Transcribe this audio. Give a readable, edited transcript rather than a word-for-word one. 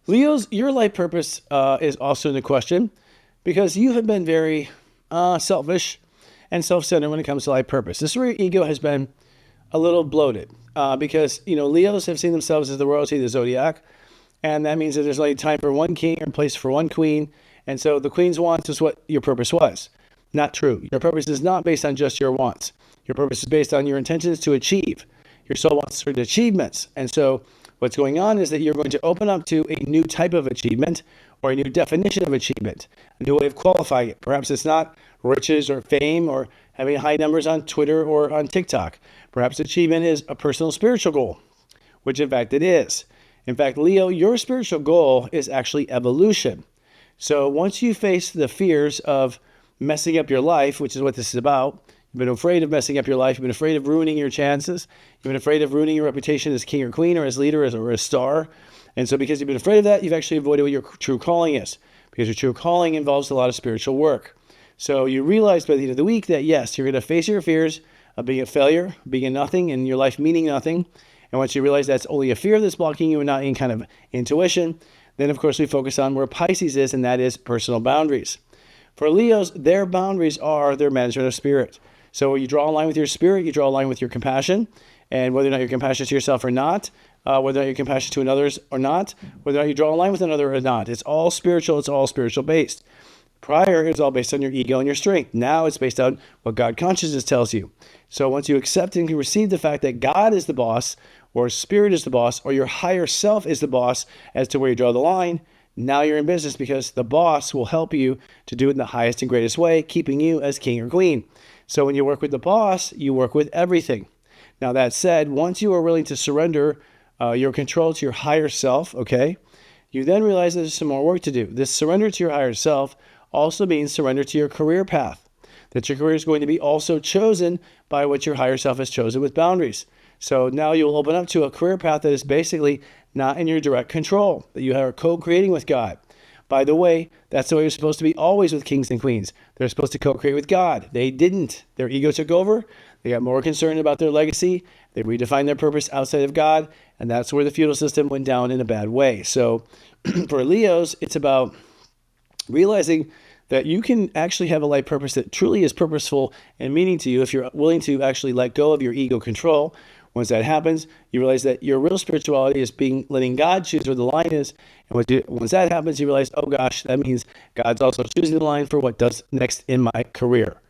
Leo's, your life purpose is also in the question because you have been very selfish and self-centered when it comes to life purpose. This is where your ego has been a little bloated because, Leos have seen themselves as the royalty of the zodiac. And that means that there's only time for one king and place for one queen. And so the queen's wants is what your purpose was. Not true. Your purpose is not based on just your wants. Your purpose is based on your intentions to achieve. Your soul wants certain achievements. And so what's going on is that you're going to open up to a new type of achievement or a new definition of achievement, a new way of qualifying it. Perhaps it's not riches or fame or having high numbers on Twitter or on TikTok. Perhaps achievement is a personal spiritual goal, which in fact it is. In fact, Leo, your spiritual goal is actually evolution. So once you face the fears of messing up your life, which is what this is about, you've been afraid of messing up your life, you've been afraid of ruining your chances, you've been afraid of ruining your reputation as king or queen or as leader or as star. And so because you've been afraid of that, you've actually avoided what your true calling is, because your true calling involves a lot of spiritual work. So you realize by the end of the week that yes, you're going to face your fears of being a failure, being a nothing, and your life meaning nothing. And once you realize that's only a fear that's blocking you and not any kind of intuition, then of course we focus on where Pisces is, and that is personal boundaries. For Leos, their boundaries are their management of spirit. So you draw a line with your spirit, you draw a line with your compassion, and whether or not you're compassionate to yourself or not, whether or not you're compassionate to others or not, whether or not you draw a line with another or not. It's all spiritual, it's all spiritual based. Prior, it's all based on your ego and your strength. Now it's based on what God consciousness tells you. So once you accept and receive the fact that God is the boss, or spirit is the boss, or your higher self is the boss as to where you draw the line, now you're in business because the boss will help you to do it in the highest and greatest way, keeping you as king or queen. So when you work with the boss, you work with everything. Now that said, once you are willing to surrender your control to your higher self, okay, you then realize there's some more work to do. This surrender to your higher self also means surrender to your career path, that your career is going to be also chosen by what your higher self has chosen with boundaries. So now you'll open up to a career path that is basically not in your direct control, that you are co-creating with God. By the way, that's the way you're supposed to be always with kings and queens. They're supposed to co-create with God. They didn't. Their ego took over. They got more concerned about their legacy. They redefined their purpose outside of God, and that's where the feudal system went down in a bad way. So for Leos, it's about realizing that you can actually have a life purpose that truly is purposeful and meaning to you if you're willing to actually let go of your ego control. Once that happens, you realize that your real spirituality is letting God choose where the line is. And once that happens, you realize, oh gosh, that means God's also choosing the line for what does next in my career.